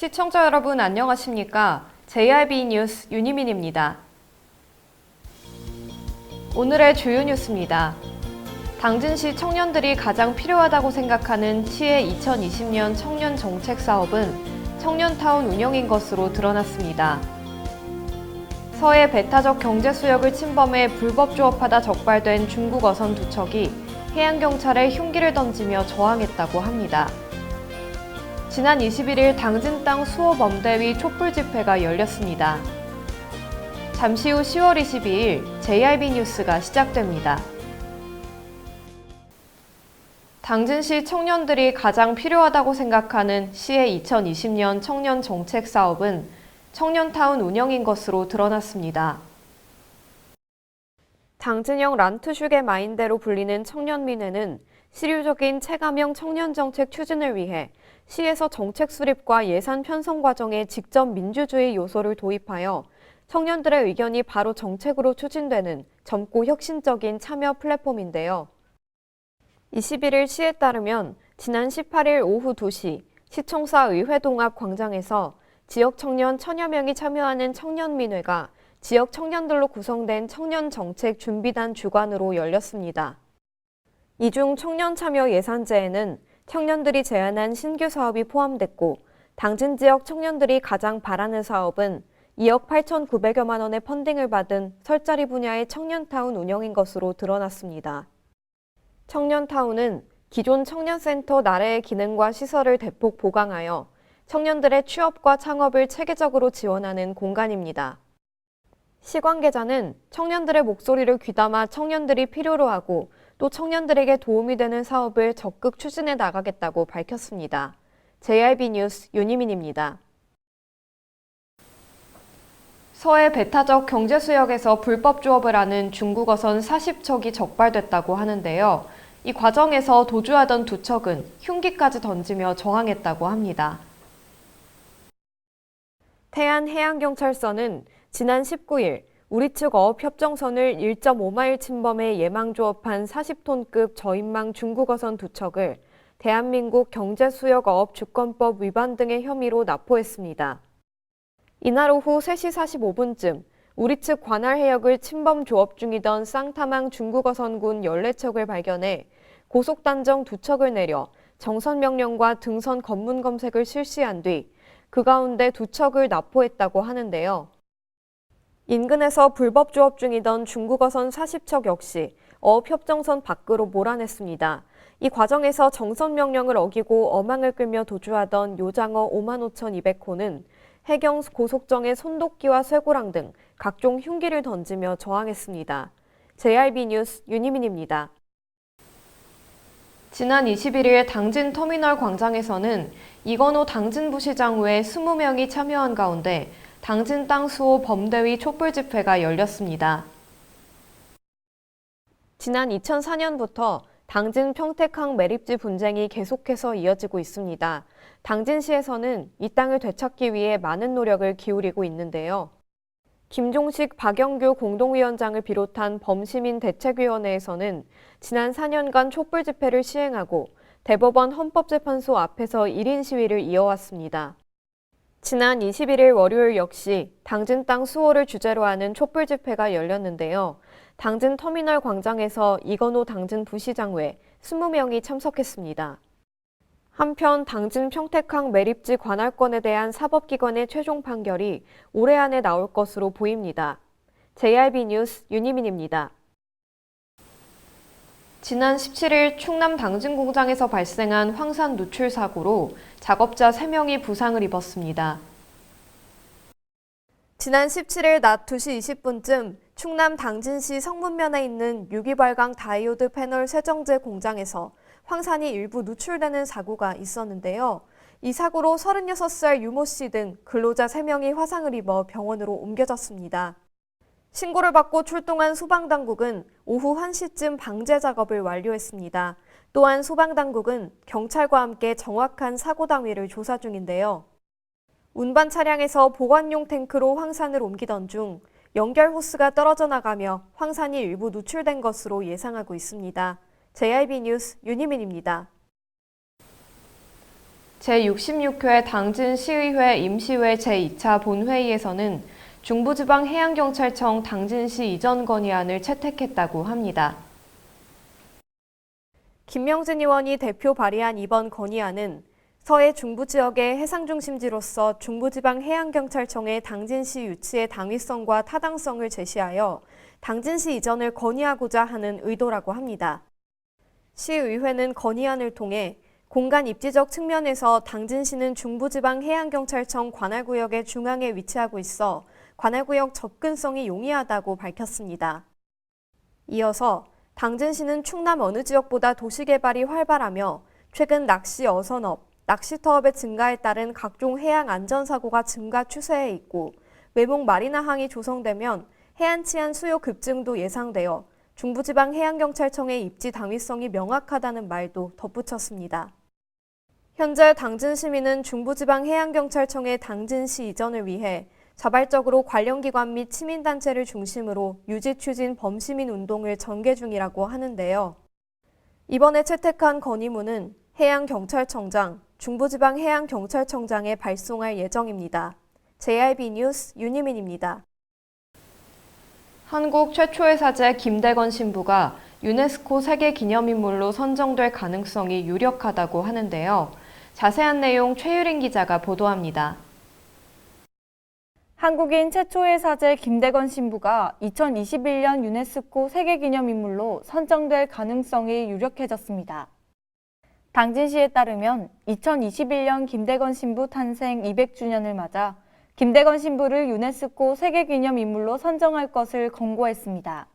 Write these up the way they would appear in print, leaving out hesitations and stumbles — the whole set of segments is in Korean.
시청자 여러분 안녕하십니까? JRB 뉴스 윤희민입니다. 오늘의 주요 뉴스입니다. 당진시 청년들이 가장 필요하다고 생각하는 시의 2020년 청년 정책 사업은 청년타운 운영인 것으로 드러났습니다. 서해 배타적 경제 수역을 침범해 불법 조업하다 적발된 중국 어선 두 척이 해양경찰에 흉기를 던지며 저항했다고 합니다. 지난 21일 당진 땅 수호 범대위 촛불 집회가 열렸습니다. 잠시 후 10월 22일 JRB 뉴스가 시작됩니다. 당진시 청년들이 가장 필요하다고 생각하는 시의 2020년 청년 정책 사업은 청년타운 운영인 것으로 드러났습니다. 당진형 란트슈게 마인대로 불리는 청년민회는 실효적인 체감형 청년정책 추진을 위해 시에서 정책 수립과 예산 편성 과정에 직접 민주주의 요소를 도입하여 청년들의 의견이 바로 정책으로 추진되는 젊고 혁신적인 참여 플랫폼인데요. 21일 시에 따르면 지난 18일 오후 2시 시청사 의회동앞 광장에서 지역 청년 1000여 명이 참여하는 청년민회가 지역 청년들로 구성된 청년정책 준비단 주관으로 열렸습니다. 이 중 청년 참여 예산제에는 청년들이 제안한 신규 사업이 포함됐고 당진 지역 청년들이 가장 바라는 사업은 2억 8,900여만 원의 펀딩을 받은 설자리 분야의 청년타운 운영인 것으로 드러났습니다. 청년타운은 기존 청년센터 나래의 기능과 시설을 대폭 보강하여 청년들의 취업과 창업을 체계적으로 지원하는 공간입니다. 시 관계자는 청년들의 목소리를 귀담아 청년들이 필요로 하고 또 청년들에게 도움이 되는 사업을 적극 추진해 나가겠다고 밝혔습니다. JRB 뉴스 윤희민입니다. 서해 배타적 경제 수역에서 불법 조업을 하는 중국 어선 40척이 적발됐다고 하는데요. 이 과정에서 도주하던 두 척은 흉기까지 던지며 저항했다고 합니다. 태안해양경찰서는 지난 19일 우리 측 어업협정선을 1.5마일 침범해 예망조업한 40톤급 저인망 중국어선 두 척을 대한민국 경제수역어업주권법 위반 등의 혐의로 납포했습니다. 이날 오후 3시 45분쯤 우리 측 관할 해역을 침범 조업 중이던 쌍타망 중국어선군 14척을 발견해 고속단정 두 척을 내려 정선명령과 등선 검문 검색을 실시한 뒤 그 가운데 두 척을 납포했다고 하는데요. 인근에서 불법 조업 중이던 중국어선 40척 역시 어업협정선 밖으로 몰아냈습니다. 이 과정에서 정선명령을 어기고 어망을 끌며 도주하던 요장어 55,200호는 해경 고속정의 손도끼와 쇠고랑 등 각종 흉기를 던지며 저항했습니다. JRB 뉴스 윤희민입니다. 지난 21일 당진 터미널 광장에서는 이건호 당진부시장 외 20명이 참여한 가운데 당진 땅 수호 범대위 촛불 집회가 열렸습니다. 지난 2004년부터 당진 평택항 매립지 분쟁이 계속해서 이어지고 있습니다. 당진시에서는 이 땅을 되찾기 위해 많은 노력을 기울이고 있는데요. 김종식, 박영규 공동위원장을 비롯한 범시민대책위원회에서는 지난 4년간 촛불 집회를 시행하고 대법원 헌법재판소 앞에서 1인 시위를 이어왔습니다. 지난 21일 월요일 역시 당진 땅 수호를 주제로 하는 촛불 집회가 열렸는데요. 당진 터미널 광장에서 이건호 당진 부시장 외 20명이 참석했습니다. 한편 당진 평택항 매립지 관할권에 대한 사법기관의 최종 판결이 올해 안에 나올 것으로 보입니다. JRB 뉴스 윤희민입니다. 지난 17일 충남 당진 공장에서 발생한 황산 누출 사고로 작업자 3명이 부상을 입었습니다. 지난 17일 낮 2시 20분쯤 충남 당진시 성문면에 있는 유기발광 다이오드 패널 세정제 공장에서 황산이 일부 누출되는 사고가 있었는데요. 이 사고로 36살 유모 씨 등 근로자 3명이 화상을 입어 병원으로 옮겨졌습니다. 신고를 받고 출동한 소방당국은 오후 1시쯤 방제 작업을 완료했습니다. 또한 소방당국은 경찰과 함께 정확한 사고 당위를 조사 중인데요. 운반 차량에서 보관용 탱크로 황산을 옮기던 중 연결 호스가 떨어져 나가며 황산이 일부 누출된 것으로 예상하고 있습니다. JRB 뉴스 윤희민입니다. 제66회 당진시의회 임시회 제2차 본회의에서는 중부지방해양경찰청 당진시 이전 건의안을 채택했다고 합니다. 김명진 의원이 대표 발의한 이번 건의안은 서해 중부지역의 해상중심지로서 중부지방해양경찰청의 당진시 유치의 당위성과 타당성을 제시하여 당진시 이전을 건의하고자 하는 의도라고 합니다. 시의회는 건의안을 통해 공간 입지적 측면에서 당진시는 중부지방해양경찰청 관할구역의 중앙에 위치하고 있어 관할구역 접근성이 용이하다고 밝혔습니다. 이어서 당진시는 충남 어느 지역보다 도시개발이 활발하며 최근 낚시 어선업, 낚시터업의 증가에 따른 각종 해양 안전사고가 증가 추세에 있고 외목 마리나항이 조성되면 해안치안 수요 급증도 예상되어 중부지방해양경찰청의 입지 당위성이 명확하다는 말도 덧붙였습니다. 현재 당진시민은 중부지방해양경찰청의 당진시 이전을 위해 자발적으로 관련 기관 및 시민단체를 중심으로 유지 추진 범시민 운동을 전개 중이라고 하는데요. 이번에 채택한 건의문은 해양경찰청장, 중부지방해양경찰청장에 발송할 예정입니다. JRB 뉴스 윤희민입니다. 한국 최초의 사제 김대건 신부가 유네스코 세계기념인물로 선정될 가능성이 유력하다고 하는데요. 자세한 내용 최유린 기자가 보도합니다. 한국인 최초의 사제 김대건 신부가 2021년 유네스코 세계기념인물로 선정될 가능성이 유력해졌습니다. 당진시에 따르면 2021년 김대건 신부 탄생 200주년을 맞아 김대건 신부를 유네스코 세계기념인물로 선정할 것을 권고했습니다.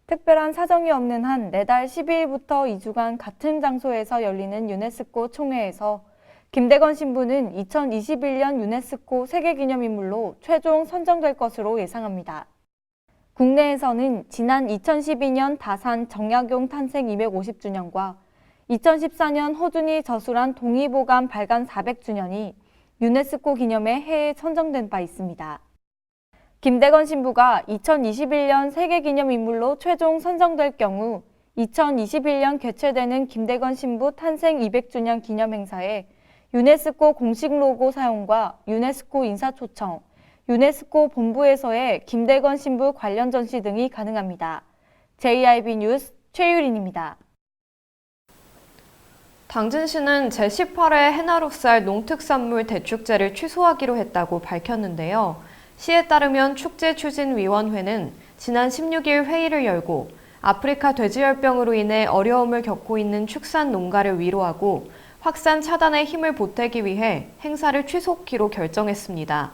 특별한 사정이 없는 한 내달 12일부터 2주간 같은 장소에서 열리는 유네스코 총회에서 김대건 신부는 2021년 유네스코 세계기념인물로 최종 선정될 것으로 예상합니다. 국내에서는 지난 2012년 다산 정약용 탄생 250주년과 2014년 호준이 저술한 동의보감 발간 400주년이 유네스코 기념의 해에 선정된 바 있습니다. 김대건 신부가 2021년 세계기념인물로 최종 선정될 경우 2021년 개최되는 김대건 신부 탄생 200주년 기념행사에 유네스코 공식 로고 사용과 유네스코 인사초청, 유네스코 본부에서의 김대건 신부 관련 전시 등이 가능합니다. JRB 뉴스 최유린입니다. 당진시는 제18회 해나루살 농특산물 대축제를 취소하기로 했다고 밝혔는데요. 시에 따르면 축제추진위원회는 지난 16일 회의를 열고 아프리카 돼지열병으로 인해 어려움을 겪고 있는 축산 농가를 위로하고 확산 차단에 힘을 보태기 위해 행사를 취소키로 결정했습니다.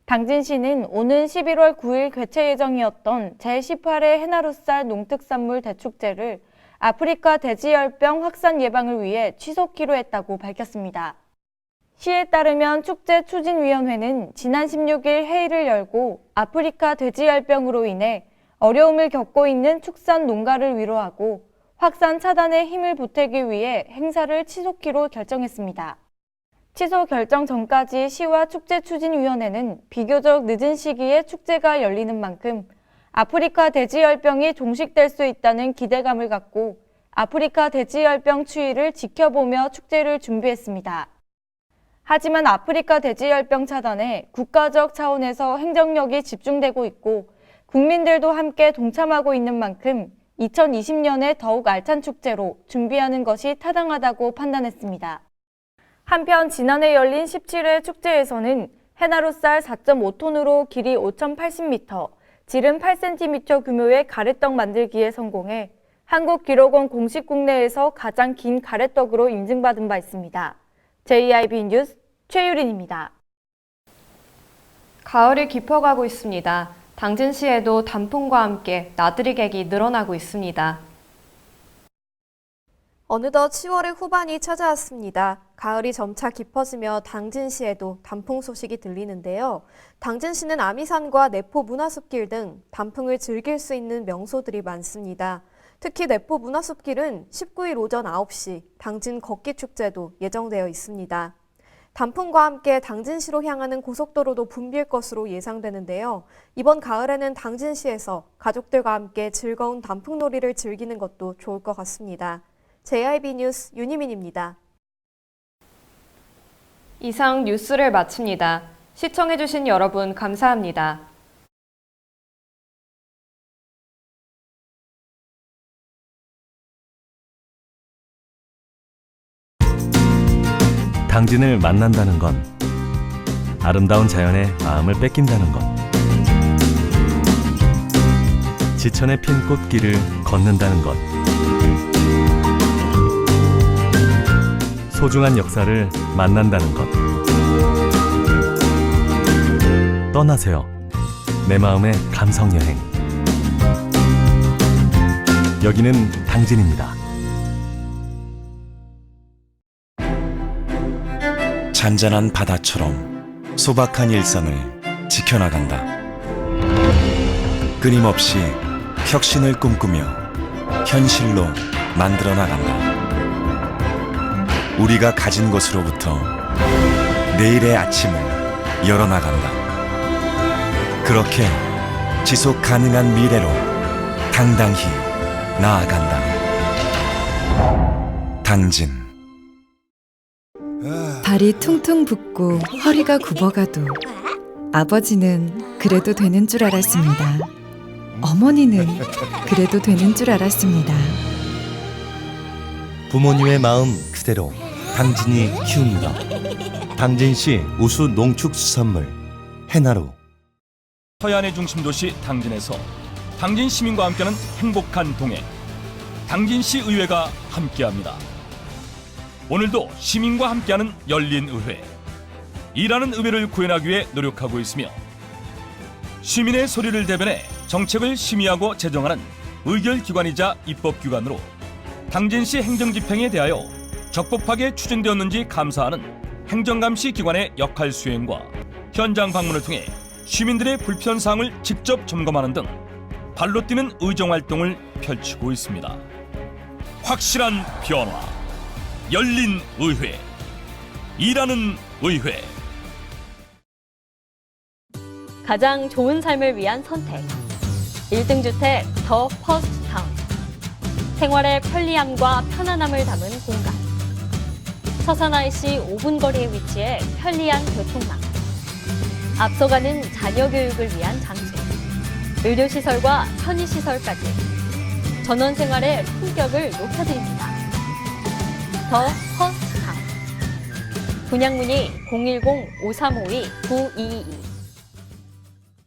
당진시는 오는 11월 9일 개최 예정이었던 제18회 해나루살 농특산물 대축제를 아프리카 돼지열병 확산 예방을 위해 취소키로 했다고 밝혔습니다. 시에 따르면 축제추진위원회는 지난 16일 회의를 열고 아프리카 돼지열병으로 인해 어려움을 겪고 있는 축산 농가를 위로하고 확산 차단에 힘을 보태기 위해 행사를 취소키로 결정했습니다. 취소 결정 전까지 시와 축제추진위원회는 비교적 늦은 시기에 축제가 열리는 만큼 아프리카 돼지열병이 종식될 수 있다는 기대감을 갖고 아프리카 돼지열병 추이를 지켜보며 축제를 준비했습니다. 하지만 아프리카 돼지열병 차단에 국가적 차원에서 행정력이 집중되고 있고 국민들도 함께 동참하고 있는 만큼 2020년에 더욱 알찬 축제로 준비하는 것이 타당하다고 판단했습니다. 한편 지난해 열린 17회 축제에서는 해나루살 4.5톤으로 길이 5,080m, 지름 8cm 규모의 가래떡 만들기에 성공해 한국기록원 공식 국내에서 가장 긴 가래떡으로 인증받은 바 있습니다. JRB 뉴스 최유린입니다. 가을이 깊어가고 있습니다. 당진시에도 단풍과 함께 나들이 객이 늘어나고 있습니다. 어느덧 10월의 후반이 찾아왔습니다. 가을이 점차 깊어지며 당진시에도 단풍 소식이 들리는데요. 당진시는 아미산과 내포 문화숲길 등 단풍을 즐길 수 있는 명소들이 많습니다. 특히 내포 문화숲길은 19일 오전 9시 당진 걷기축제도 예정되어 있습니다. 단풍과 함께 당진시로 향하는 고속도로도 붐빌 것으로 예상되는데요. 이번 가을에는 당진시에서 가족들과 함께 즐거운 단풍놀이를 즐기는 것도 좋을 것 같습니다. JRB 뉴스 윤희민입니다. 이상 뉴스를 마칩니다. 시청해주신 여러분 감사합니다. 당진을 만난다는 건 아름다운 자연의 마음을 뺏긴다는 것, 지천에 핀 꽃길을 걷는다는 것, 소중한 역사를 만난다는 것. 떠나세요. 내 마음의 감성여행. 여기는 당진입니다. 잔잔한 바다처럼 소박한 일상을 지켜나간다. 끊임없이 혁신을 꿈꾸며 현실로 만들어 나간다. 우리가 가진 것으로부터 내일의 아침을 열어나간다. 그렇게 지속 가능한 미래로 당당히 나아간다. 당진. 발이 퉁퉁 붓고 허리가 굽어가도 아버지는 그래도 되는 줄 알았습니다. 어머니는 그래도 되는 줄 알았습니다. 부모님의 마음 그대로 당진이 키웁니다. 당진시 우수 농축수산물 해나루. 서해안의 중심도시 당진에서 당진 시민과 함께하는 행복한 동행, 당진시 의회가 함께합니다. 오늘도 시민과 함께하는 열린 의회, 일하는 의회를 구현하기 위해 노력하고 있으며 시민의 소리를 대변해 정책을 심의하고 제정하는 의결기관이자 입법기관으로 당진시 행정집행에 대하여 적법하게 추진되었는지 감사하는 행정감시 기관의 역할 수행과 현장 방문을 통해 시민들의 불편사항을 직접 점검하는 등 발로 뛰는 의정활동을 펼치고 있습니다. 확실한 변화, 열린 의회, 일하는 의회. 가장 좋은 삶을 위한 선택. 1등 주택 더 퍼스트 타운. 생활의 편리함과 편안함을 담은 공간. 서산 IC 5분 거리에 위치해 편리한 교통망. 앞서가는 자녀 교육을 위한 장소. 의료시설과 편의시설까지. 전원 생활의 품격을 높여드립니다. 더 퍼스트 타운. 분양 문의 010-5352-9222